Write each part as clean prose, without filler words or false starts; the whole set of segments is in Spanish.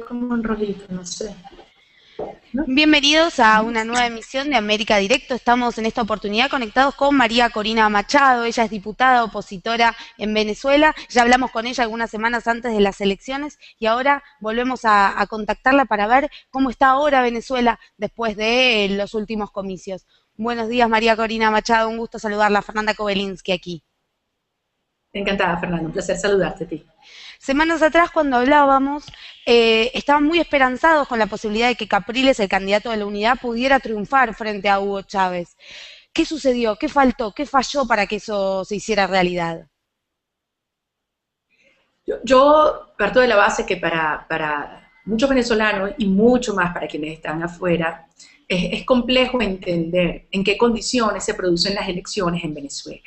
como un rolito, no sé, ¿no? Bienvenidos a una nueva emisión de América Directo. Estamos en esta oportunidad conectados con María Corina Machado. Ella es diputada opositora en Venezuela. Ya hablamos con ella algunas semanas antes de las elecciones y ahora volvemos a contactarla para ver cómo está ahora Venezuela después de los últimos comicios. Buenos días, María Corina Machado. Un gusto saludarla. Fernanda Kobelinsky aquí. Encantada, Fernando, un placer saludarte a ti. Semanas atrás, cuando hablábamos, estaban muy esperanzados con la posibilidad de que Capriles, el candidato de la Unidad, pudiera triunfar frente a Hugo Chávez. ¿Qué sucedió? ¿Qué faltó? ¿Qué falló para que eso se hiciera realidad? Yo parto de la base que para muchos venezolanos y mucho más para quienes están afuera, es complejo entender en qué condiciones se producen las elecciones en Venezuela.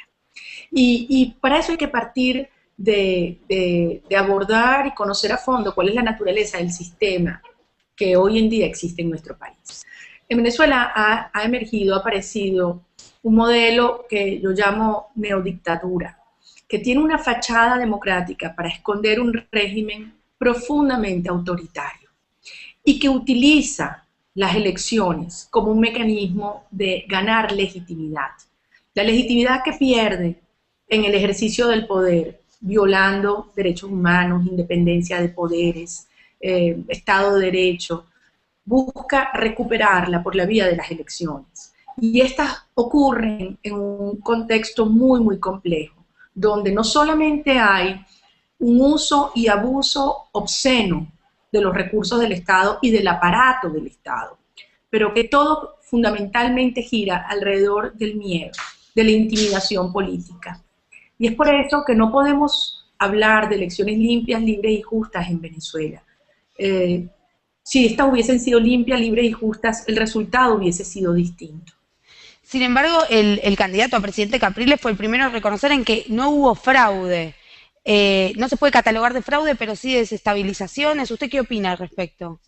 Y para eso hay que partir de abordar y conocer a fondo cuál es la naturaleza del sistema que hoy en día existe en nuestro país. En Venezuela ha emergido, ha aparecido un modelo que yo llamo neodictadura, que tiene una fachada democrática para esconder un régimen profundamente autoritario y que utiliza las elecciones como un mecanismo de ganar legitimidad. La legitimidad que pierde en el ejercicio del poder, violando derechos humanos, independencia de poderes, Estado de Derecho, busca recuperarla por la vía de las elecciones. Y estas ocurren en un contexto muy, muy complejo, donde no solamente hay un uso y abuso obsceno de los recursos del Estado y del aparato del Estado, pero que todo fundamentalmente gira alrededor del miedo, de la intimidación política. Y es por eso que no podemos hablar de elecciones limpias, libres y justas en Venezuela. Eh, si estas hubiesen sido limpias, libres y justas, el resultado hubiese sido distinto. Sin embargo, el candidato a presidente Capriles fue el primero a reconocer en que no hubo fraude. No se puede catalogar de fraude, pero sí de desestabilizaciones. ¿Usted qué opina al respecto?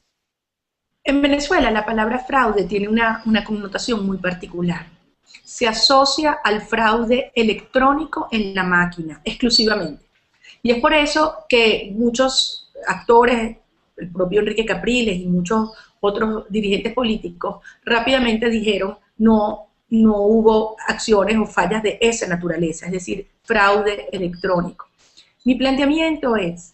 En Venezuela la palabra fraude tiene una connotación muy particular. Se asocia al fraude electrónico en la máquina, exclusivamente. Y es por eso que muchos actores, el propio Enrique Capriles y muchos otros dirigentes políticos, rápidamente dijeron no hubo acciones o fallas de esa naturaleza, es decir, fraude electrónico. Mi planteamiento es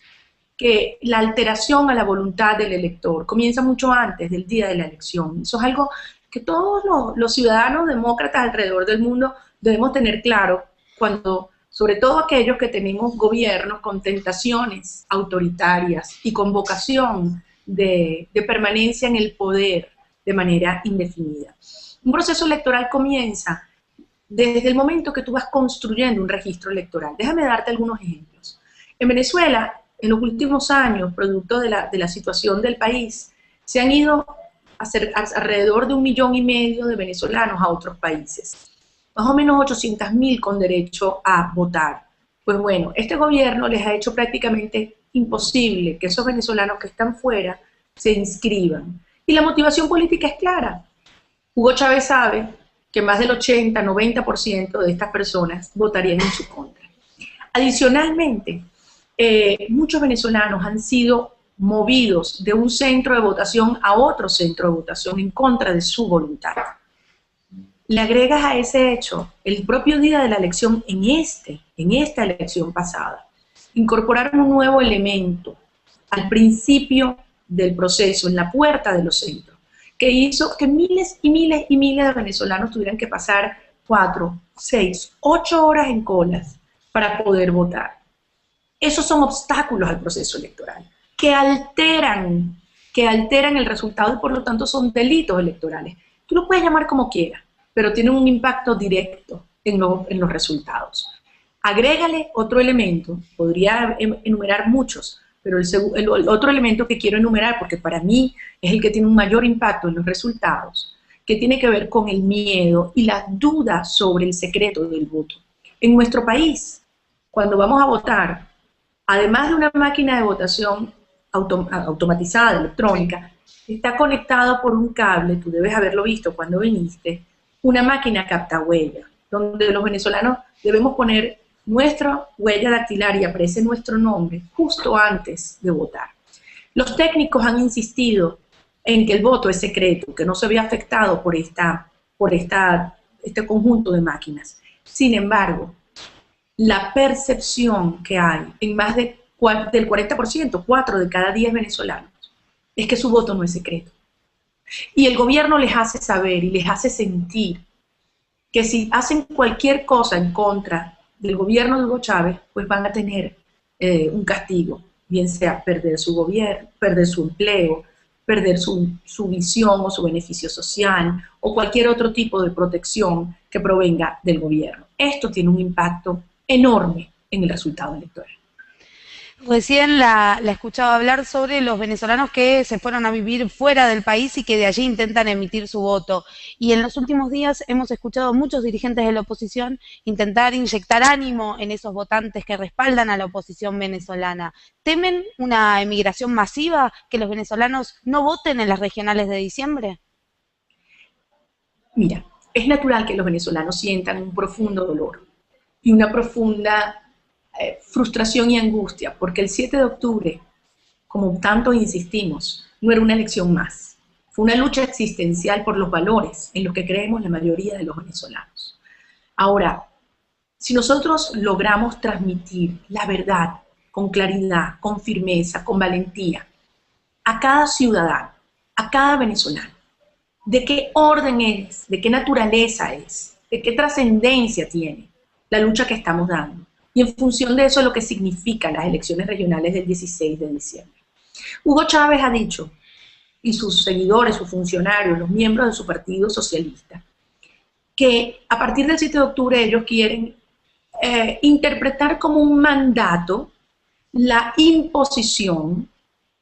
que la alteración a la voluntad del elector comienza mucho antes del día de la elección. Eso es algo que todos los ciudadanos demócratas alrededor del mundo debemos tener claro cuando, sobre todo aquellos que tenemos gobiernos con tentaciones autoritarias y con vocación de permanencia en el poder de manera indefinida. Un proceso electoral comienza desde el momento que tú vas construyendo un registro electoral. Déjame darte algunos ejemplos. En Venezuela, en los últimos años, producto de la situación del país, se han ido alrededor de 1,5 millones de venezolanos a otros países. Más o menos 800.000 con derecho a votar. Pues bueno, este gobierno les ha hecho prácticamente imposible que esos venezolanos que están fuera se inscriban. Y la motivación política es clara. Hugo Chávez sabe que más del 80-90% de estas personas votarían en su contra. Adicionalmente, muchos venezolanos han sido movidos de un centro de votación a otro centro de votación en contra de su voluntad. Le agregas a ese hecho el propio día de la elección en esta elección pasada, incorporaron un nuevo elemento al principio del proceso, en la puerta de los centros, que hizo que miles y miles y miles de venezolanos tuvieran que pasar 4, 6, 8 horas en colas para poder votar. Esos son obstáculos al proceso electoral, que alteran el resultado y por lo tanto son delitos electorales. Tú lo puedes llamar como quieras, pero tienen un impacto directo en los resultados. Agrégale otro elemento, podría enumerar muchos, pero el otro elemento que quiero enumerar, porque para mí es el que tiene un mayor impacto en los resultados, que tiene que ver con el miedo y la duda sobre el secreto del voto. En nuestro país, cuando vamos a votar, además de una máquina de votación automatizada, electrónica, está conectado por un cable, tú debes haberlo visto cuando viniste, una máquina captahuella, donde los venezolanos debemos poner nuestra huella dactilar y aparece nuestro nombre justo antes de votar. Los técnicos han insistido en que el voto es secreto, que no se ve afectado este conjunto de máquinas. Sin embargo, la percepción que hay en más del 40%, 4 de cada 10 venezolanos, es que su voto no es secreto. Y el gobierno les hace saber y les hace sentir que si hacen cualquier cosa en contra del gobierno de Hugo Chávez, pues van a tener un castigo, bien sea perder su gobierno, perder su empleo, perder su visión o su beneficio social, o cualquier otro tipo de protección que provenga del gobierno. Esto tiene un impacto enorme en el resultado electoral. Recién la escuchaba hablar sobre los venezolanos que se fueron a vivir fuera del país y que de allí intentan emitir su voto. Y en los últimos días hemos escuchado a muchos dirigentes de la oposición intentar inyectar ánimo en esos votantes que respaldan a la oposición venezolana. ¿Temen una emigración masiva, que los venezolanos no voten en las regionales de diciembre? Mira, es natural que los venezolanos sientan un profundo dolor y una profunda frustración y angustia, porque el 7 de octubre, como tanto insistimos, no era una elección más. Fue una lucha existencial por los valores en los que creemos la mayoría de los venezolanos. Ahora, si nosotros logramos transmitir la verdad con claridad, con firmeza, con valentía, a cada ciudadano, a cada venezolano, de qué orden es, de qué naturaleza es, de qué trascendencia tiene la lucha que estamos dando, y en función de eso lo que significan las elecciones regionales del 16 de diciembre. Hugo Chávez ha dicho, y sus seguidores, sus funcionarios, los miembros de su partido socialista, que a partir del 7 de octubre ellos quieren interpretar como un mandato la imposición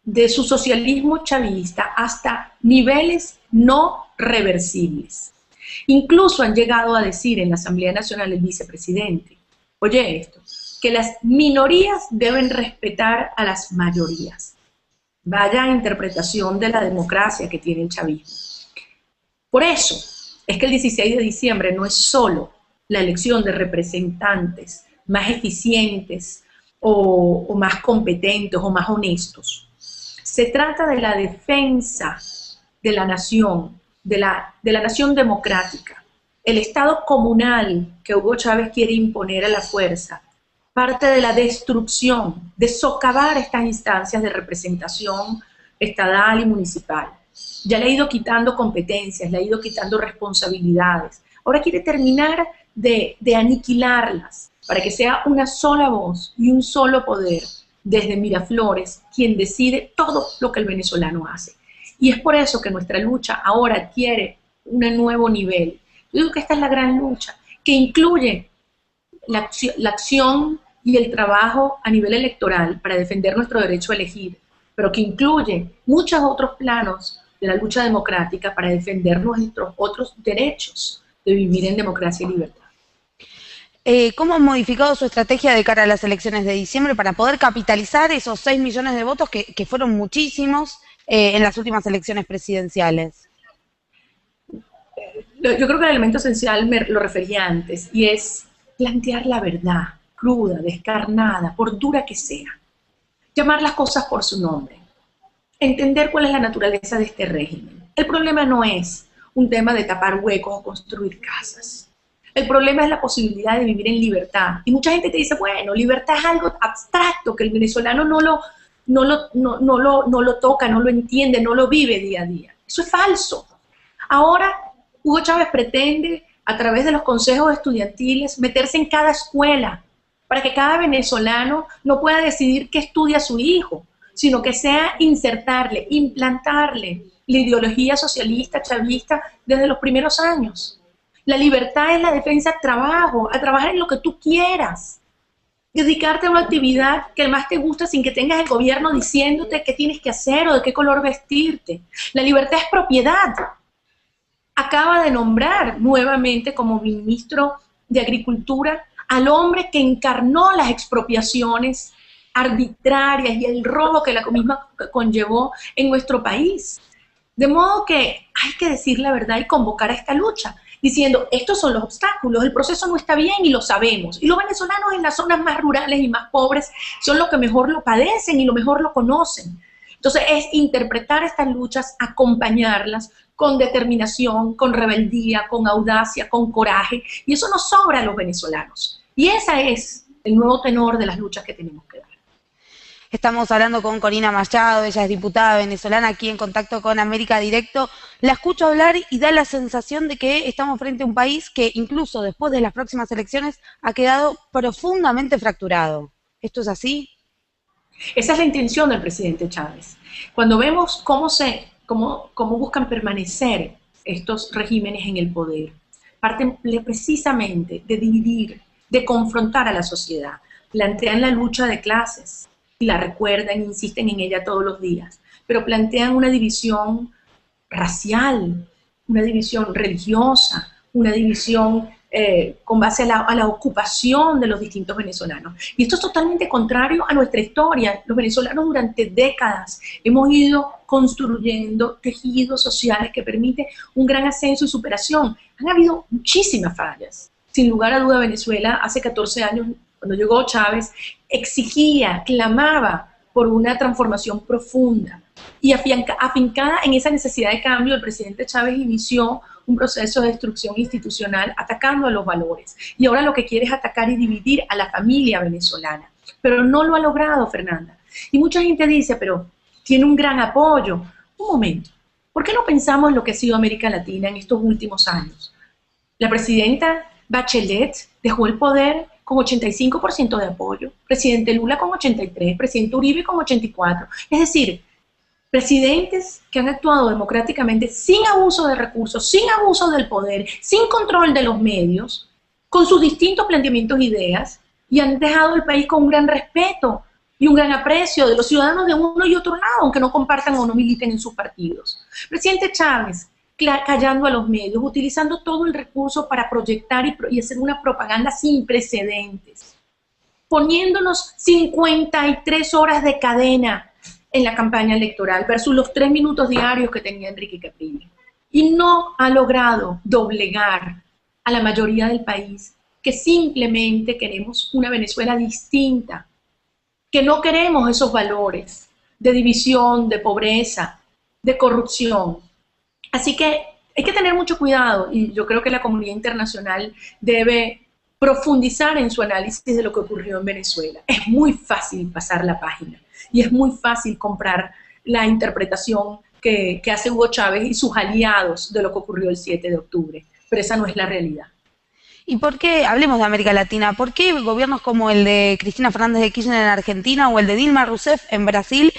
de su socialismo chavista hasta niveles no reversibles. Incluso han llegado a decir en la Asamblea Nacional el vicepresidente, oye esto, que las minorías deben respetar a las mayorías. Vaya interpretación de la democracia que tiene el chavismo. Por eso es que el 16 de diciembre no es solo la elección de representantes más eficientes o más competentes o más honestos. Se trata de la defensa de la nación, de la nación democrática. El Estado comunal que Hugo Chávez quiere imponer a la fuerza parte de la destrucción, de socavar estas instancias de representación estatal y municipal. Ya le ha ido quitando competencias, le ha ido quitando responsabilidades. Ahora quiere terminar de aniquilarlas para que sea una sola voz y un solo poder desde Miraflores quien decide todo lo que el venezolano hace. Y es por eso que nuestra lucha ahora adquiere un nuevo nivel. Yo digo que esta es la gran lucha, que incluye la acción y el trabajo a nivel electoral para defender nuestro derecho a elegir, pero que incluye muchos otros planos de la lucha democrática para defender nuestros otros derechos de vivir en democracia y libertad. ¿Cómo han modificado su estrategia de cara a las elecciones de diciembre para poder capitalizar esos 6 millones de votos que fueron muchísimos en las últimas elecciones presidenciales? Yo creo que el elemento esencial lo refería antes, y es plantear la verdad, cruda, descarnada, por dura que sea. Llamar las cosas por su nombre. Entender cuál es la naturaleza de este régimen. El problema no es un tema de tapar huecos o construir casas. El problema es la posibilidad de vivir en libertad. Y mucha gente te dice, bueno, libertad es algo abstracto, que el venezolano no lo toca, no lo entiende, no lo vive día a día. Eso es falso. Ahora, Hugo Chávez pretende, a través de los consejos estudiantiles, meterse en cada escuela, para que cada venezolano no pueda decidir qué estudia su hijo, sino que sea insertarle, implantarle la ideología socialista, chavista, desde los primeros años. La libertad es la defensa al trabajo, a trabajar en lo que tú quieras. Dedicarte a una actividad que más te gusta sin que tengas el gobierno diciéndote qué tienes que hacer o de qué color vestirte. La libertad es propiedad. Acaba de nombrar nuevamente como ministro de Agricultura al hombre que encarnó las expropiaciones arbitrarias y el robo que la misma conllevó en nuestro país. De modo que hay que decir la verdad y convocar a esta lucha, diciendo, estos son los obstáculos, el proceso no está bien y lo sabemos. Y los venezolanos en las zonas más rurales y más pobres son los que mejor lo padecen y lo mejor lo conocen. Entonces es interpretar estas luchas, acompañarlas con determinación, con rebeldía, con audacia, con coraje, y eso nos sobra a los venezolanos. Y ese es el nuevo tenor de las luchas que tenemos que dar. Estamos hablando con Corina Machado, ella es diputada venezolana aquí en Contacto con América Directo. La escucho hablar y da la sensación de que estamos frente a un país que incluso después de las próximas elecciones ha quedado profundamente fracturado. ¿Esto es así? Esa es la intención del presidente Chávez. Cuando vemos cómo buscan permanecer estos regímenes en el poder, parten precisamente de dividir, de confrontar a la sociedad, plantean la lucha de clases, y la recuerdan, insisten en ella todos los días, pero plantean una división racial, una división religiosa, una división con base a la ocupación de los distintos venezolanos. Y esto es totalmente contrario a nuestra historia. Los venezolanos durante décadas hemos ido construyendo tejidos sociales que permiten un gran ascenso y superación. Han habido muchísimas fallas. Sin lugar a duda, Venezuela hace 14 años, cuando llegó Chávez, exigía, clamaba por una transformación profunda. Y afincada en esa necesidad de cambio, el presidente Chávez inició un proceso de destrucción institucional atacando a los valores. Y ahora lo que quiere es atacar y dividir a la familia venezolana. Pero no lo ha logrado, Fernanda. Y mucha gente dice, pero tiene un gran apoyo. Un momento, ¿por qué no pensamos en lo que ha sido América Latina en estos últimos años? La presidenta Bachelet dejó el poder con 85% de apoyo, presidente Lula con 83%, presidente Uribe con 84%. Es decir, presidentes que han actuado democráticamente sin abuso de recursos, sin abuso del poder, sin control de los medios, con sus distintos planteamientos e ideas, y han dejado el país con un gran respeto y un gran aprecio de los ciudadanos de uno y otro lado, aunque no compartan o no militen en sus partidos. Presidente Chávez, callando a los medios, utilizando todo el recurso para proyectar y hacer una propaganda sin precedentes, poniéndonos 53 horas de cadena en la campaña electoral versus los 3 minutos diarios que tenía Enrique Capriles. Y no ha logrado doblegar a la mayoría del país, que simplemente queremos una Venezuela distinta, que no queremos esos valores de división, de pobreza, de corrupción. Así que hay que tener mucho cuidado, y yo creo que la comunidad internacional debe profundizar en su análisis de lo que ocurrió en Venezuela. Es muy fácil pasar la página y es muy fácil comprar la interpretación que hace Hugo Chávez y sus aliados de lo que ocurrió el 7 de octubre, pero esa no es la realidad. ¿Y por qué, hablemos de América Latina, por qué gobiernos como el de Cristina Fernández de Kirchner en Argentina o el de Dilma Rousseff en Brasil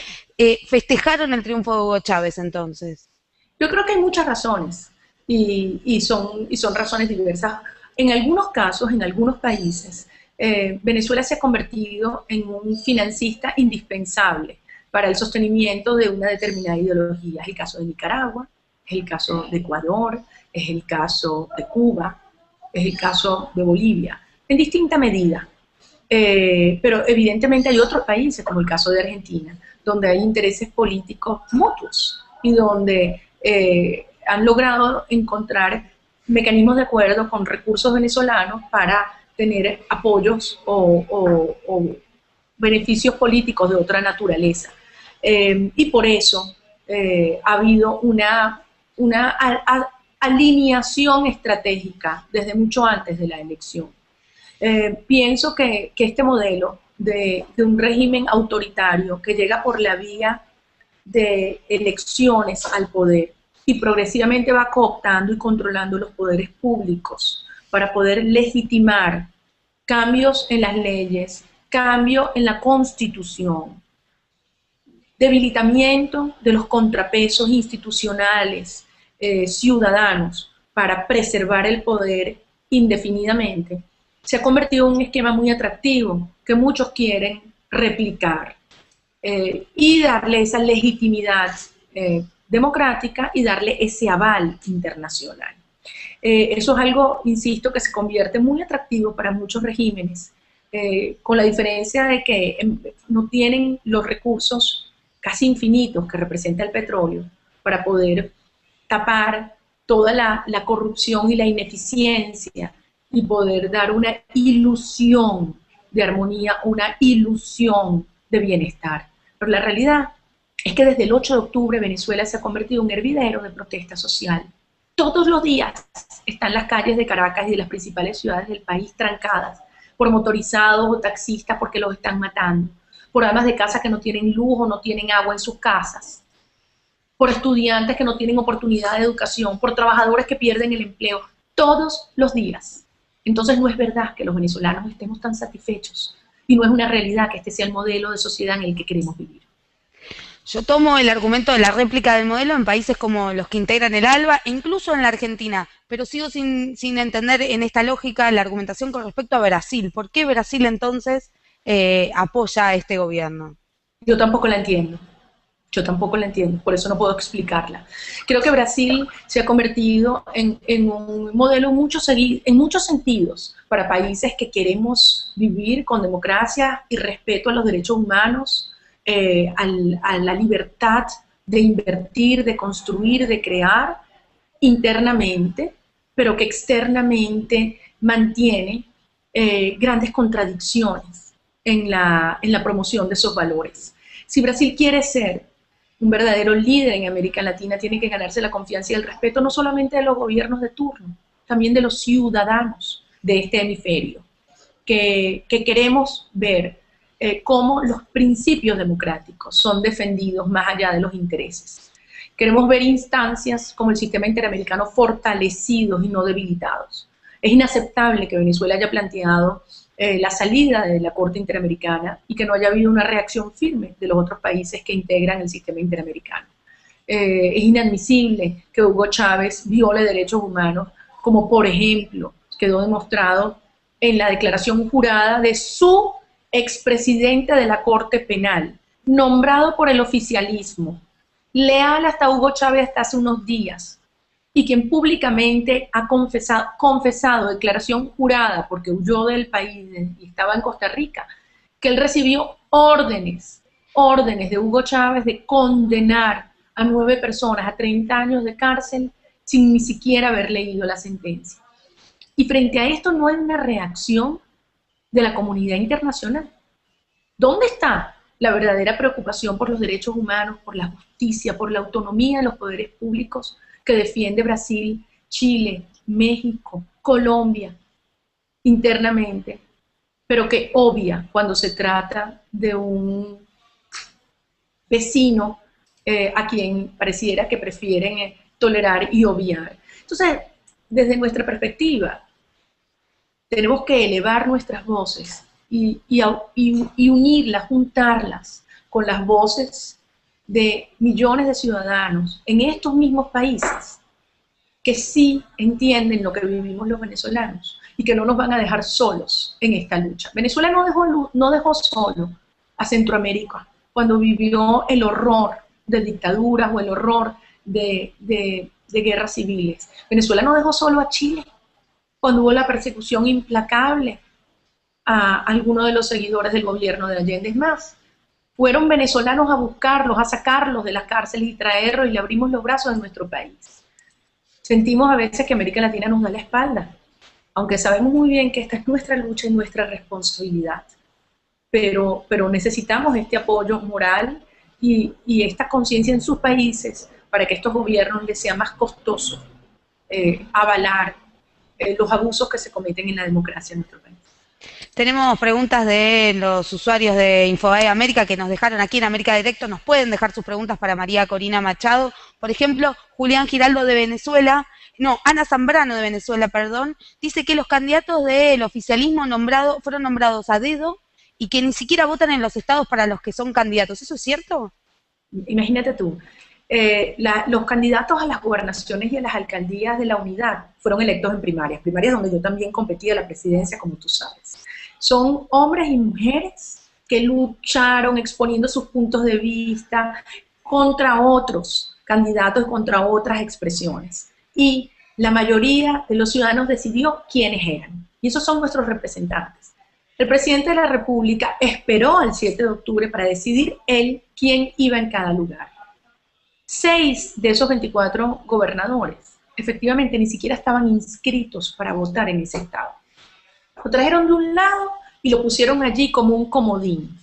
festejaron el triunfo de Hugo Chávez entonces? Yo creo que hay muchas razones y son razones diversas. En algunos casos, en algunos países, Venezuela se ha convertido en un financista indispensable para el sostenimiento de una determinada ideología. Es el caso de Nicaragua, es el caso de Ecuador, es el caso de Cuba, es el caso de Bolivia, en distinta medida. Pero evidentemente hay otros países, como el caso de Argentina, donde hay intereses políticos mutuos y donde han logrado encontrar mecanismos de acuerdo con recursos venezolanos para tener apoyos o beneficios políticos de otra naturaleza. Y por eso ha habido una alineación estratégica desde mucho antes de la elección. Pienso que este modelo de un régimen autoritario que llega por la vía de elecciones al poder y progresivamente va cooptando y controlando los poderes públicos para poder legitimar cambios en las leyes, cambio en la Constitución, debilitamiento de los contrapesos institucionales, ciudadanos, para preservar el poder indefinidamente, se ha convertido en un esquema muy atractivo que muchos quieren replicar y darle esa legitimidad democrática y darle ese aval internacional. Eso es algo, insisto, que se convierte muy atractivo para muchos regímenes, con la diferencia de que no tienen los recursos casi infinitos que representa el petróleo para poder tapar toda la corrupción y la ineficiencia y poder dar una ilusión de armonía, una ilusión de bienestar. Pero la realidad es que desde el 8 de octubre Venezuela se ha convertido en un hervidero de protesta social. Todos los días están las calles de Caracas y de las principales ciudades del país trancadas por motorizados o taxistas porque los están matando, por amas de casa que no tienen luz o no tienen agua en sus casas, por estudiantes que no tienen oportunidad de educación, por trabajadores que pierden el empleo, todos los días. Entonces no es verdad que los venezolanos estemos tan satisfechos y no es una realidad que este sea el modelo de sociedad en el que queremos vivir. Yo tomo el argumento de la réplica del modelo en países como los que integran el ALBA e incluso en la Argentina, pero sigo sin entender en esta lógica la argumentación con respecto a Brasil. ¿Por qué Brasil entonces apoya a este gobierno? Yo tampoco la entiendo. Yo tampoco la entiendo, por eso no puedo explicarla. Creo que Brasil se ha convertido en un modelo en muchos sentidos para países que queremos vivir con democracia y respeto a los derechos humanos, a la libertad de invertir, de construir, de crear internamente, pero que externamente mantiene grandes contradicciones en la promoción de esos valores. Si Brasil quiere ser un verdadero líder en América Latina, tiene que ganarse la confianza y el respeto no solamente de los gobiernos de turno, también de los ciudadanos de este hemisferio, que queremos ver cómo los principios democráticos son defendidos más allá de los intereses. Queremos ver instancias como el sistema interamericano fortalecidos y no debilitados. Es inaceptable que Venezuela haya planteado la salida de la Corte Interamericana y que no haya habido una reacción firme de los otros países que integran el sistema interamericano. Es inadmisible que Hugo Chávez viole derechos humanos, como por ejemplo quedó demostrado en la declaración jurada de su expresidente de la Corte Penal, nombrado por el oficialismo, leal hasta Hugo Chávez hasta hace unos días, y quien públicamente ha confesado, declaración jurada, porque huyó del país y estaba en Costa Rica, que él recibió órdenes de Hugo Chávez de condenar a 9 personas a 30 años de cárcel sin ni siquiera haber leído la sentencia. Y frente a esto no hay una reacción de la comunidad internacional. ¿Dónde está la verdadera preocupación por los derechos humanos, por la justicia, por la autonomía de los poderes públicos que defiende Brasil, Chile, México, Colombia internamente, pero que obvia cuando se trata de un vecino a quien pareciera que prefieren tolerar y obviar? Entonces, desde nuestra perspectiva, tenemos que elevar nuestras voces y unirlas, juntarlas con las voces de millones de ciudadanos en estos mismos países que sí entienden lo que vivimos los venezolanos y que no nos van a dejar solos en esta lucha. Venezuela no dejó solo a Centroamérica cuando vivió el horror de dictaduras o el horror de guerras civiles. Venezuela no dejó solo a Chile cuando hubo la persecución implacable a algunos de los seguidores del gobierno de Allende. Es más, fueron venezolanos a buscarlos, a sacarlos de las cárceles y traerlos, y le abrimos los brazos a nuestro país. Sentimos a veces que América Latina nos da la espalda, aunque sabemos muy bien que esta es nuestra lucha y nuestra responsabilidad. Pero necesitamos este apoyo moral y esta conciencia en sus países para que a estos gobiernos les sea más costoso avalar los abusos que se cometen en la democracia en nuestro país. Tenemos preguntas de los usuarios de Infobae América que nos dejaron aquí en América Directo. Nos pueden dejar sus preguntas para María Corina Machado. Por ejemplo, Julián Giraldo de Venezuela, Ana Zambrano de Venezuela, perdón, dice que los candidatos del oficialismo fueron nombrados a dedo y que ni siquiera votan en los estados para los que son candidatos. ¿Eso es cierto? Imagínate tú. Los candidatos a las gobernaciones y a las alcaldías de la unidad fueron electos en primarias donde yo también competí a la presidencia, como tú sabes. Son hombres y mujeres que lucharon exponiendo sus puntos de vista contra otros candidatos, contra otras expresiones. Y la mayoría de los ciudadanos decidió quiénes eran. Y esos son nuestros representantes. El presidente de la República esperó al 7 de octubre para decidir él quién iba en cada lugar. 6 de esos 24 gobernadores efectivamente ni siquiera estaban inscritos para votar en ese estado. Lo trajeron de un lado y lo pusieron allí como un comodín.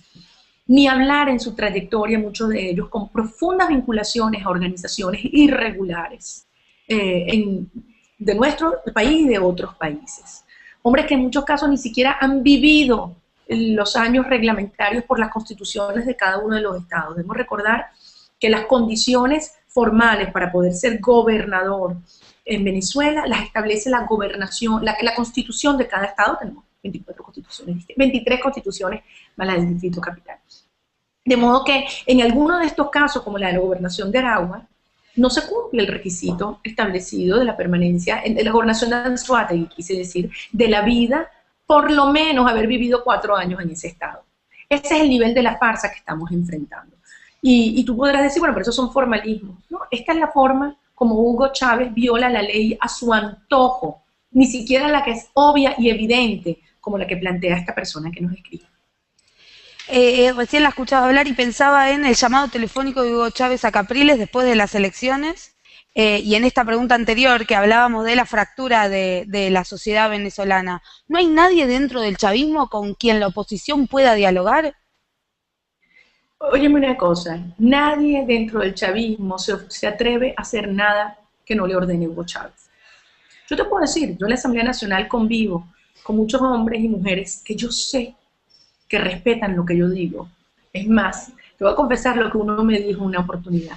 Ni hablar en su trayectoria, muchos de ellos con profundas vinculaciones a organizaciones irregulares de nuestro país y de otros países. Hombres que en muchos casos ni siquiera han vivido los años reglamentarios por las constituciones de cada uno de los estados. Debemos recordar que las condiciones formales para poder ser gobernador en Venezuela las establece la gobernación, la constitución de cada estado. Tenemos 24 constituciones, 23 constituciones más la del Distrito Capital. De modo que en algunos de estos casos, como la de la gobernación de Aragua, no se cumple el requisito establecido de la permanencia, de la gobernación de Anzoátegui, quise decir, de la vida, por lo menos haber vivido 4 años en ese estado. Ese es el nivel de la farsa que estamos enfrentando. Y tú podrás decir, bueno, pero esos son formalismos. No, esta es la forma como Hugo Chávez viola la ley a su antojo, ni siquiera la que es obvia y evidente, como la que plantea esta persona que nos escribe. Recién la escuchaba hablar y pensaba en el llamado telefónico de Hugo Chávez a Capriles después de las elecciones, y en esta pregunta anterior que hablábamos de la fractura de la sociedad venezolana. ¿No hay nadie dentro del chavismo con quien la oposición pueda dialogar? Óyeme una cosa, nadie dentro del chavismo se atreve a hacer nada que no le ordene Hugo Chávez. Yo te puedo decir, yo en la Asamblea Nacional convivo con muchos hombres y mujeres que yo sé que respetan lo que yo digo. Es más, te voy a confesar lo que uno me dijo en una oportunidad.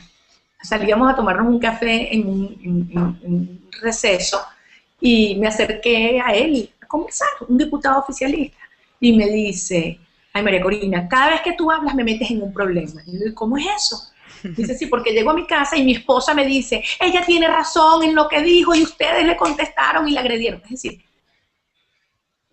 Salíamos a tomarnos un café en un receso y me acerqué a él a conversar, un diputado oficialista, y me dice, ay María Corina, cada vez que tú hablas me metes en un problema. Y yo digo, ¿cómo es eso? Dice, sí, porque llego a mi casa y mi esposa me dice, ella tiene razón en lo que dijo y ustedes le contestaron y le agredieron. Es decir,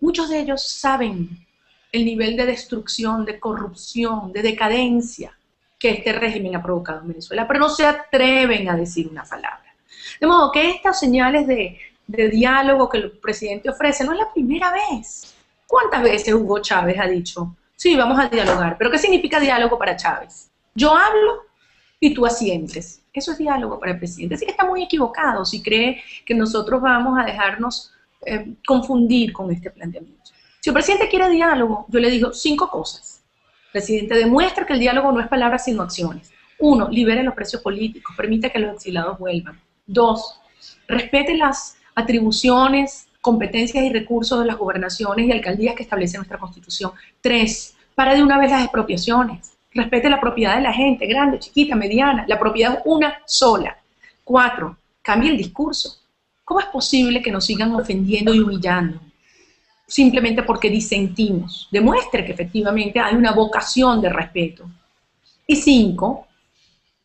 muchos de ellos saben el nivel de destrucción, de corrupción, de decadencia que este régimen ha provocado en Venezuela, pero no se atreven a decir una palabra. De modo que estas señales de diálogo que el presidente ofrece no es la primera vez. ¿Cuántas veces Hugo Chávez ha dicho, sí, vamos a dialogar? ¿Pero qué significa diálogo para Chávez? Yo hablo y tú asientes. Eso es diálogo para el presidente. Así que está muy equivocado si cree que nosotros vamos a dejarnos confundir con este planteamiento. Si el presidente quiere diálogo, yo le digo 5 cosas. Presidente, demuestra que el diálogo no es palabras sino acciones. 1, libere los presos políticos, permita que los exiliados vuelvan. 2, respete las atribuciones, competencias y recursos de las gobernaciones y alcaldías que establece nuestra Constitución. 3, para de una vez las expropiaciones. Respete la propiedad de la gente, grande, chiquita, mediana. La propiedad es una sola. 4, cambie el discurso. ¿Cómo es posible que nos sigan ofendiendo y humillando? Simplemente porque disentimos. Demuestre que efectivamente hay una vocación de respeto. Y 5,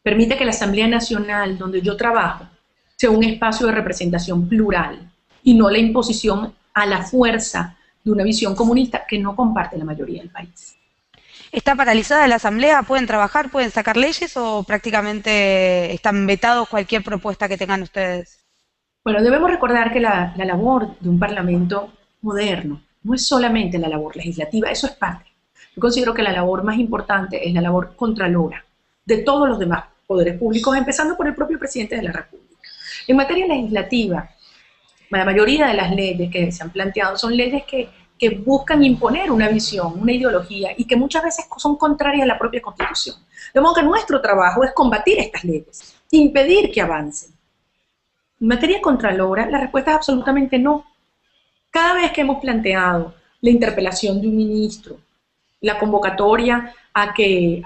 permite que la Asamblea Nacional, donde yo trabajo, sea un espacio de representación plural y no la imposición a la fuerza de una visión comunista que no comparte la mayoría del país. ¿Está paralizada la Asamblea? ¿Pueden trabajar? ¿Pueden sacar leyes? ¿O prácticamente están vetados cualquier propuesta que tengan ustedes? Bueno, debemos recordar que la labor de un parlamento moderno no es solamente la labor legislativa, eso es parte. Yo considero que la labor más importante es la labor contralora de todos los demás poderes públicos, empezando por el propio presidente de la República. En materia legislativa, la mayoría de las leyes que se han planteado son leyes que buscan imponer una visión, una ideología, y que muchas veces son contrarias a la propia Constitución. De modo que nuestro trabajo es combatir estas leyes, impedir que avancen. En materia contralora, la respuesta es absolutamente no. Cada vez que hemos planteado la interpelación de un ministro, la convocatoria a que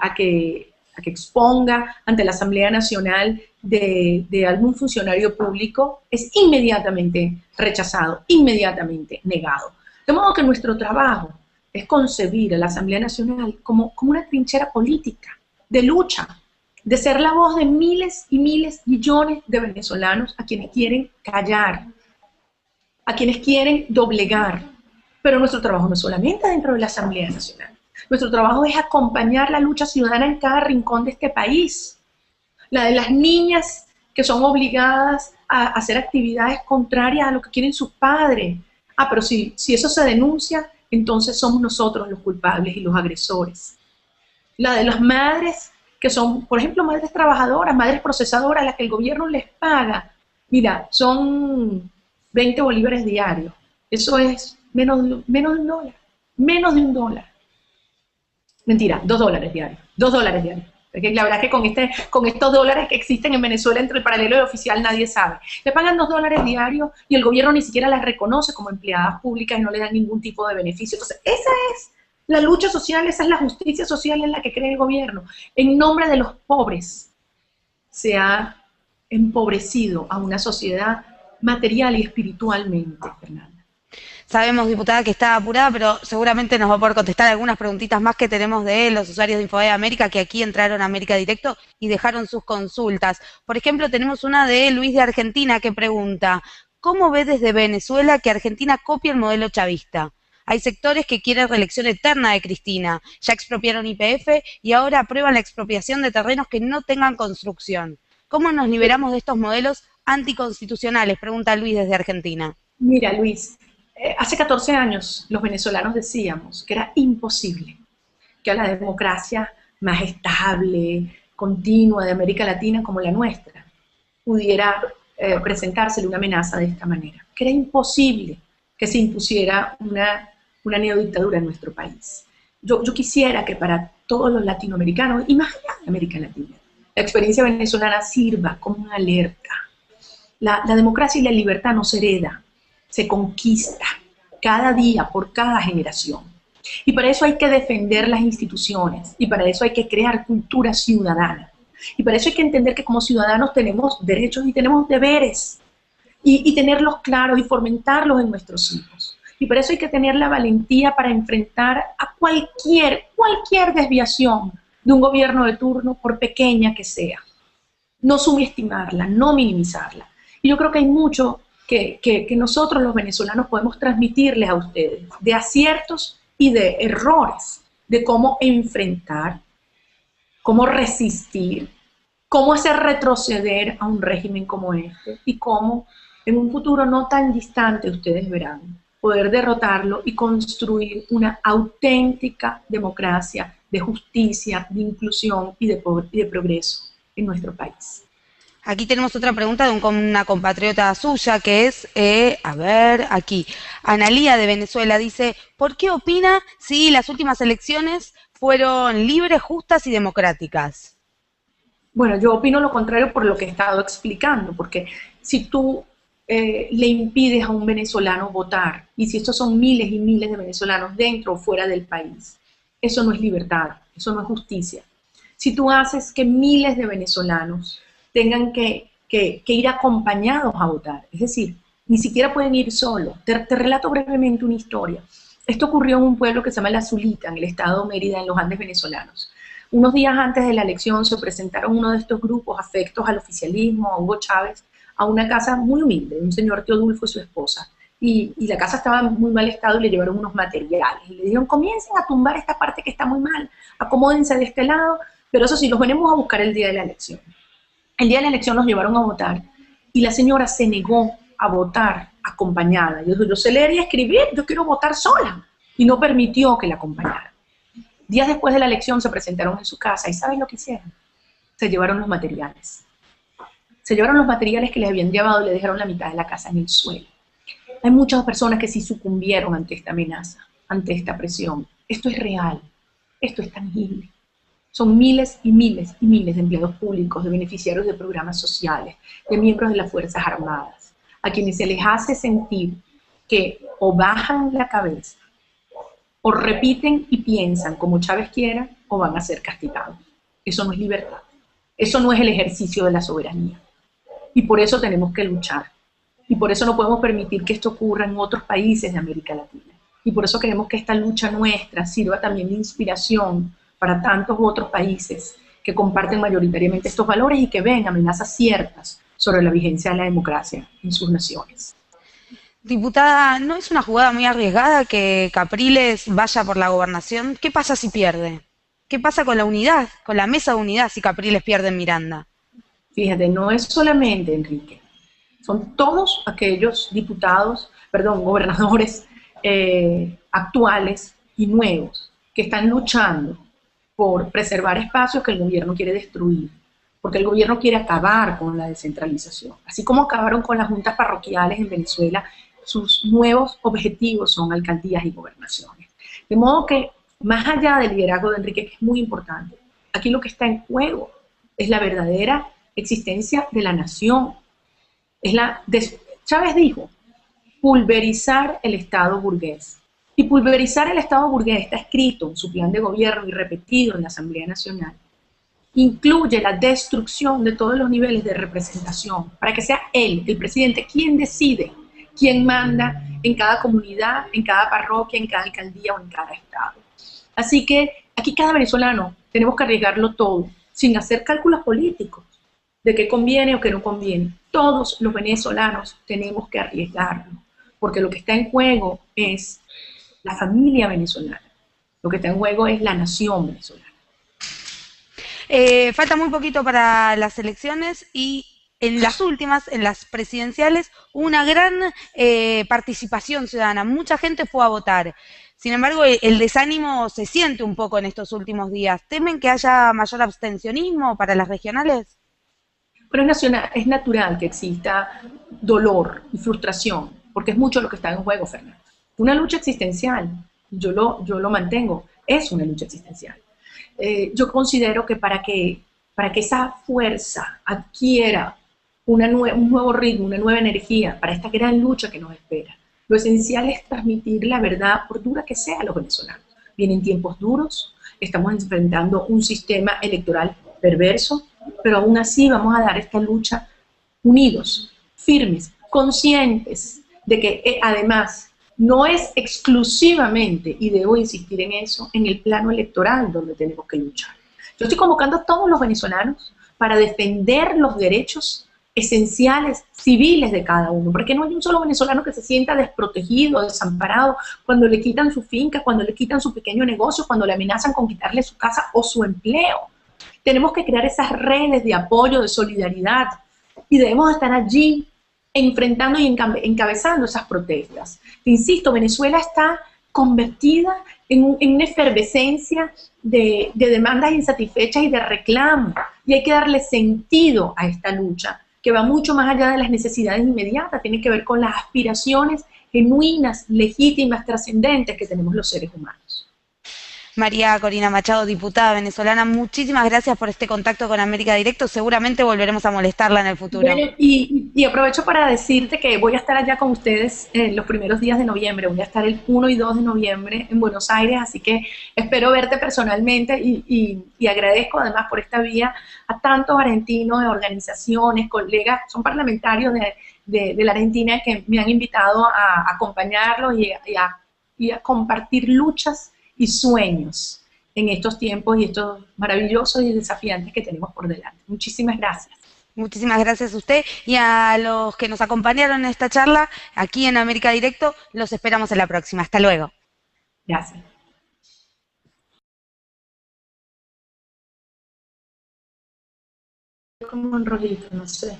exponga ante la Asamblea Nacional de algún funcionario público, es inmediatamente rechazado, inmediatamente negado. De modo que nuestro trabajo es concebir a la Asamblea Nacional como una trinchera política, de lucha, de ser la voz de miles y miles, millones de venezolanos a quienes quieren callar, a quienes quieren doblegar. Pero nuestro trabajo no es solamente dentro de la Asamblea Nacional. Nuestro trabajo es acompañar la lucha ciudadana en cada rincón de este país. La de las niñas que son obligadas a hacer actividades contrarias a lo que quieren sus padres. Pero si eso se denuncia, entonces somos nosotros los culpables y los agresores. La de las madres que son, por ejemplo, madres trabajadoras, madres procesadoras, a las que el gobierno les paga. Mira, son 20 bolívares diarios. Eso es menos de un dólar. Menos de un dólar. Mentira, $2 diarios, $2 diarios. Porque la verdad es que con estos dólares que existen en Venezuela entre el paralelo y el oficial nadie sabe. Le pagan $2 diarios y el gobierno ni siquiera las reconoce como empleadas públicas y no le dan ningún tipo de beneficio. Entonces, esa es la lucha social, esa es la justicia social en la que cree el gobierno. En nombre de los pobres se ha empobrecido a una sociedad material y espiritualmente, Fernanda. Sabemos, diputada, que está apurada, pero seguramente nos va a poder contestar algunas preguntitas más que tenemos de los usuarios de Infobae América, que aquí entraron a América Directo y dejaron sus consultas. Por ejemplo, tenemos una de Luis de Argentina que pregunta, ¿cómo ve desde Venezuela que Argentina copia el modelo chavista? Hay sectores que quieren reelección eterna de Cristina, ya expropiaron YPF y ahora aprueban la expropiación de terrenos que no tengan construcción. ¿Cómo nos liberamos de estos modelos anticonstitucionales? Pregunta Luis desde Argentina. Mira, Luis, hace 14 años los venezolanos decíamos que era imposible que a la democracia más estable, continua de América Latina como la nuestra pudiera presentársele una amenaza de esta manera, que era imposible que se impusiera una neodictadura en nuestro país. Yo quisiera que para todos los latinoamericanos, y más allá de América Latina, la experiencia venezolana sirva como una alerta. La democracia y la libertad no se hereda, se conquista cada día por cada generación. Y para eso hay que defender las instituciones, y para eso hay que crear cultura ciudadana. Y para eso hay que entender que como ciudadanos tenemos derechos y tenemos deberes, y tenerlos claros y fomentarlos en nuestros hijos. Y para eso hay que tener la valentía para enfrentar a cualquier desviación de un gobierno de turno, por pequeña que sea. No subestimarla, no minimizarla. Y yo creo que hay mucho que nosotros los venezolanos podemos transmitirles a ustedes, de aciertos y de errores, de cómo enfrentar, cómo resistir, cómo hacer retroceder a un régimen como este y cómo en un futuro no tan distante, ustedes verán, poder derrotarlo y construir una auténtica democracia de justicia, de inclusión y de progreso en nuestro país. Aquí tenemos otra pregunta de una compatriota suya que es, aquí, Analía de Venezuela dice, ¿por qué opina si las últimas elecciones fueron libres, justas y democráticas? Bueno, yo opino lo contrario por lo que he estado explicando, porque si tú le impides a un venezolano votar, y si estos son miles y miles de venezolanos dentro o fuera del país, eso no es libertad, eso no es justicia. Si tú haces que miles de venezolanos tengan que ir acompañados a votar, es decir, ni siquiera pueden ir solos. Te relato brevemente una historia. Esto ocurrió en un pueblo que se llama La Zulita, en el estado de Mérida, en los Andes venezolanos. Unos días antes de la elección se presentaron uno de estos grupos afectos al oficialismo, a Hugo Chávez, a una casa muy humilde, de un señor Teodulfo y su esposa. Y la casa estaba en muy mal estado y le llevaron unos materiales. Y le dijeron, comiencen a tumbar esta parte que está muy mal, acomódense de este lado, pero eso sí, los venimos a buscar el día de la elección. El día de la elección los llevaron a votar y la señora se negó a votar acompañada. Yo sé leer y escribir, yo quiero votar sola. Y no permitió que la acompañara. Días después de la elección se presentaron en su casa y ¿saben lo que hicieron? Se llevaron los materiales. Se llevaron los materiales que les habían llevado y le dejaron la mitad de la casa en el suelo. Hay muchas personas que sí sucumbieron ante esta amenaza, ante esta presión. Esto es real, esto es tangible. Son miles y miles y miles de empleados públicos, de beneficiarios de programas sociales, de miembros de las Fuerzas Armadas, a quienes se les hace sentir que o bajan la cabeza, o repiten y piensan como Chávez quiera, o van a ser castigados. Eso no es libertad. Eso no es el ejercicio de la soberanía. Y por eso tenemos que luchar. Y por eso no podemos permitir que esto ocurra en otros países de América Latina. Y por eso queremos que esta lucha nuestra sirva también de inspiración para tantos otros países que comparten mayoritariamente estos valores y que ven amenazas ciertas sobre la vigencia de la democracia en sus naciones. Diputada, ¿no es una jugada muy arriesgada que Capriles vaya por la gobernación? ¿Qué pasa si pierde? ¿Qué pasa con la unidad, con la mesa de unidad si Capriles pierde en Miranda? Fíjate, no es solamente Enrique, son todos aquellos gobernadores actuales y nuevos que están luchando por preservar espacios que el gobierno quiere destruir, porque el gobierno quiere acabar con la descentralización. Así como acabaron con las juntas parroquiales en Venezuela, sus nuevos objetivos son alcaldías y gobernaciones. De modo que más allá del liderazgo de Enrique, que es muy importante, aquí lo que está en juego es la verdadera existencia de la nación. Chávez dijo, pulverizar el Estado burgués. Y pulverizar el Estado burgués está escrito en su plan de gobierno y repetido en la Asamblea Nacional. Incluye la destrucción de todos los niveles de representación, para que sea él, el presidente, quien decide, quien manda en cada comunidad, en cada parroquia, en cada alcaldía o en cada estado. Así que aquí cada venezolano tenemos que arriesgarlo todo, sin hacer cálculos políticos de qué conviene o qué no conviene. Todos los venezolanos tenemos que arriesgarlo, porque lo que está en juego es la familia venezolana, lo que está en juego es la nación venezolana. Falta muy poquito para las elecciones y en las últimas, en las presidenciales, hubo una gran participación ciudadana. Mucha gente fue a votar. Sin embargo, el desánimo se siente un poco en estos últimos días. ¿Temen que haya mayor abstencionismo para las regionales? Pero es natural que exista dolor y frustración, porque es mucho lo que está en juego, Fernando. Una lucha existencial, yo lo mantengo, es una lucha existencial. Yo considero que para que esa fuerza adquiera un nuevo ritmo, una nueva energía para esta gran lucha que nos espera, lo esencial es transmitir la verdad, por dura que sea, a los venezolanos. Vienen tiempos duros, estamos enfrentando un sistema electoral perverso, pero aún así vamos a dar esta lucha unidos, firmes, conscientes de que además no es exclusivamente, y debo insistir en eso, en el plano electoral donde tenemos que luchar. Yo estoy convocando a todos los venezolanos para defender los derechos esenciales, civiles de cada uno, porque no hay un solo venezolano que se sienta desprotegido, desamparado, cuando le quitan su finca, cuando le quitan su pequeño negocio, cuando le amenazan con quitarle su casa o su empleo. Tenemos que crear esas redes de apoyo, de solidaridad, y debemos estar allí enfrentando y encabezando esas protestas. Insisto, Venezuela está convertida en una efervescencia de demandas insatisfechas y de reclamos, y hay que darle sentido a esta lucha, que va mucho más allá de las necesidades inmediatas, tiene que ver con las aspiraciones genuinas, legítimas, trascendentes que tenemos los seres humanos. María Corina Machado, diputada venezolana, muchísimas gracias por este contacto con América Directo. Seguramente volveremos a molestarla en el futuro. Bueno, y aprovecho para decirte que voy a estar allá con ustedes los primeros días de noviembre. Voy a estar el 1 y 2 de noviembre en Buenos Aires, así que espero verte personalmente y agradezco además por esta vía a tantos argentinos, de organizaciones, colegas, son parlamentarios de la Argentina que me han invitado a acompañarlos y a compartir luchas y sueños en estos tiempos y estos maravillosos y desafiantes que tenemos por delante. Muchísimas gracias. Muchísimas gracias a usted y a los que nos acompañaron en esta charla aquí en América Directo. Los esperamos en la próxima. Hasta luego. Gracias. Como un rollito, no sé.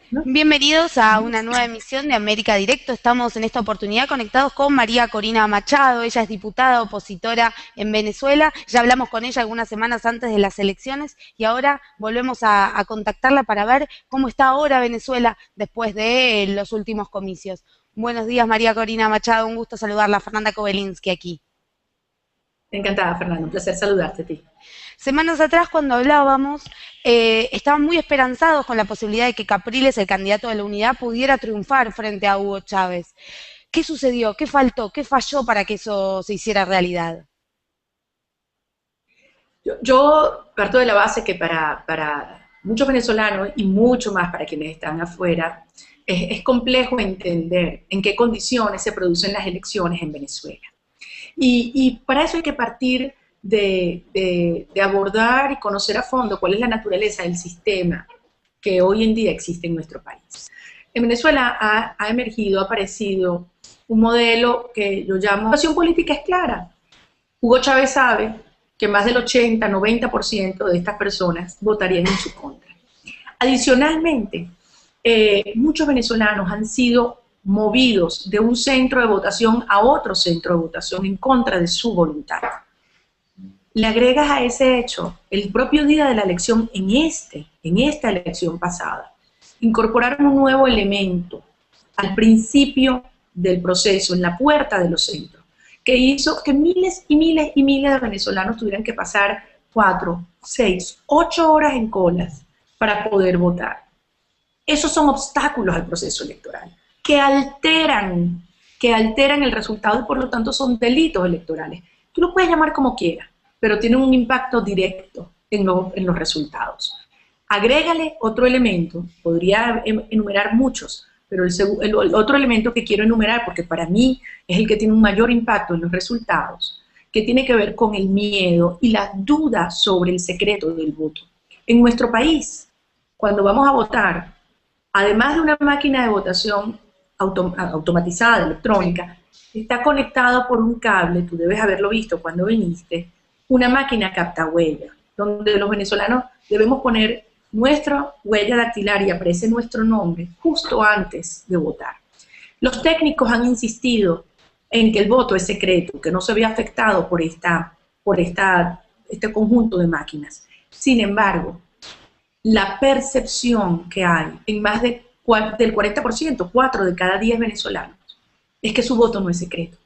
¿No? Bienvenidos a una nueva emisión de América Directo. Estamos en esta oportunidad conectados con María Corina Machado. Ella es diputada opositora en Venezuela. Ya hablamos con ella algunas semanas antes de las elecciones y ahora volvemos a contactarla para ver cómo está ahora Venezuela después de los últimos comicios. Buenos días, María Corina Machado. Un gusto saludarla. Fernanda Kobelinsky aquí. Encantada, Fernanda. Un placer saludarte a ti. Semanas atrás, cuando hablábamos, estaban muy esperanzados con la posibilidad de que Capriles, el candidato de la Unidad, pudiera triunfar frente a Hugo Chávez. ¿Qué sucedió? ¿Qué faltó? ¿Qué falló para que eso se hiciera realidad? Yo parto de la base que para muchos venezolanos y mucho más para quienes están afuera, es complejo entender en qué condiciones se producen las elecciones en Venezuela. Y para eso hay que partir de abordar y conocer a fondo cuál es la naturaleza del sistema que hoy en día existe en nuestro país. En Venezuela ha emergido, ha aparecido un modelo que yo llamo, la situación política es clara. Hugo Chávez sabe que más del 80-90% de estas personas votarían en su contra. Adicionalmente, muchos venezolanos han sido movidos de un centro de votación a otro centro de votación en contra de su voluntad. Le agregas a ese hecho, el propio día de la elección, en esta elección pasada, incorporaron un nuevo elemento al principio del proceso, en la puerta de los centros, que hizo que miles y miles y miles de venezolanos tuvieran que pasar 4, 6, 8 horas en colas para poder votar. Esos son obstáculos al proceso electoral, que alteran el resultado y por lo tanto son delitos electorales. Tú lo puedes llamar como quieras, pero tienen un impacto directo en los resultados. Agrégale otro elemento, podría enumerar muchos, pero el otro elemento que quiero enumerar, porque para mí es el que tiene un mayor impacto en los resultados, que tiene que ver con el miedo y la duda sobre el secreto del voto. En nuestro país, cuando vamos a votar, además de una máquina de votación automatizada, electrónica, está conectado por un cable, tú debes haberlo visto cuando viniste, una máquina captahuella, donde los venezolanos debemos poner nuestra huella dactilar y aparece nuestro nombre justo antes de votar. Los técnicos han insistido en que el voto es secreto, que no se ve afectado por este conjunto de máquinas. Sin embargo, la percepción que hay en más del 40%, 4 de cada 10 venezolanos, es que su voto no es secreto.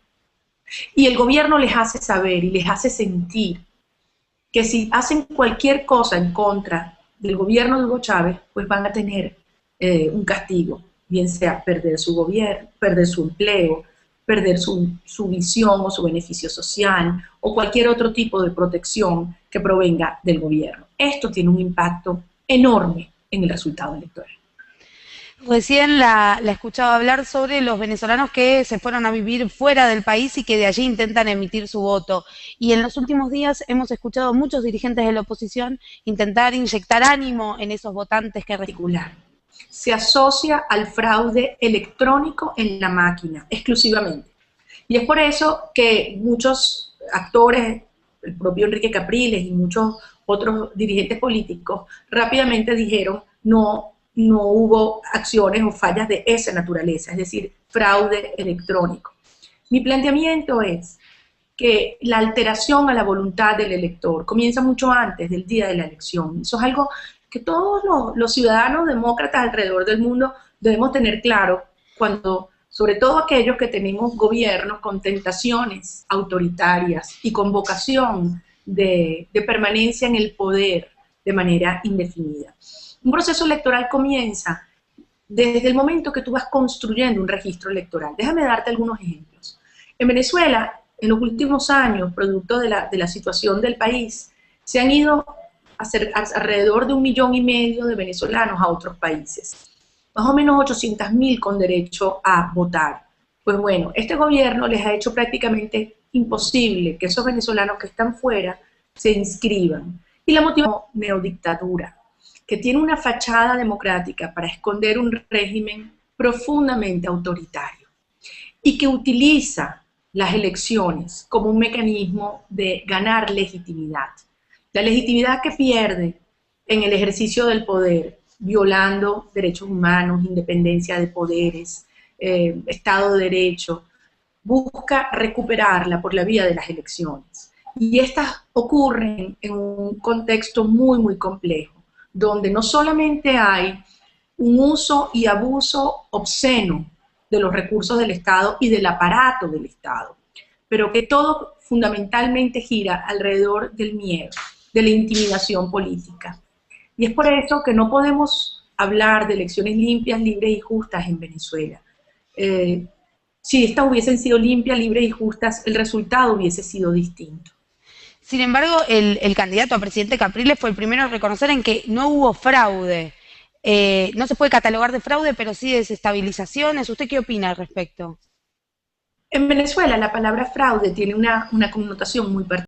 Y el gobierno les hace saber y les hace sentir que si hacen cualquier cosa en contra del gobierno de Hugo Chávez, pues van a tener un castigo, bien sea perder su gobierno, perder su empleo, perder su visión o su beneficio social, o cualquier otro tipo de protección que provenga del gobierno. Esto tiene un impacto enorme en el resultado electoral. Recién la escuchaba hablar sobre los venezolanos que se fueron a vivir fuera del país y que de allí intentan emitir su voto. Y en los últimos días hemos escuchado a muchos dirigentes de la oposición intentar inyectar ánimo en esos votantes que particular. Se asocia al fraude electrónico en la máquina, exclusivamente. Y es por eso que muchos actores, el propio Enrique Capriles y muchos otros dirigentes políticos, rápidamente dijeron no hubo acciones o fallas de esa naturaleza, es decir, fraude electrónico. Mi planteamiento es que la alteración a la voluntad del elector comienza mucho antes del día de la elección. Eso es algo que todos los ciudadanos demócratas alrededor del mundo debemos tener claro, sobre todo aquellos que tenemos gobiernos con tentaciones autoritarias y con vocación de permanencia en el poder de manera indefinida. Un proceso electoral comienza desde el momento que tú vas construyendo un registro electoral. Déjame darte algunos ejemplos. En Venezuela, en los últimos años, producto de la situación del país, se han ido alrededor de 1,5 millones de venezolanos a otros países. Más o menos 800.000 con derecho a votar. Pues bueno, este gobierno les ha hecho prácticamente imposible que esos venezolanos que están fuera se inscriban. Y la motivación es neodictadura, que tiene una fachada democrática para esconder un régimen profundamente autoritario y que utiliza las elecciones como un mecanismo de ganar legitimidad. La legitimidad que pierde en el ejercicio del poder, violando derechos humanos, independencia de poderes, Estado de Derecho, busca recuperarla por la vía de las elecciones. Y estas ocurren en un contexto muy, muy complejo, donde no solamente hay un uso y abuso obsceno de los recursos del Estado y del aparato del Estado, pero que todo fundamentalmente gira alrededor del miedo, de la intimidación política. Y es por eso que no podemos hablar de elecciones limpias, libres y justas en Venezuela. Si estas hubiesen sido limpias, libres y justas, el resultado hubiese sido distinto. Sin embargo, el candidato a presidente Capriles fue el primero a reconocer en que no hubo fraude. No se puede catalogar de fraude, pero sí de desestabilizaciones. ¿Usted qué opina al respecto? En Venezuela la palabra fraude tiene una connotación muy particular.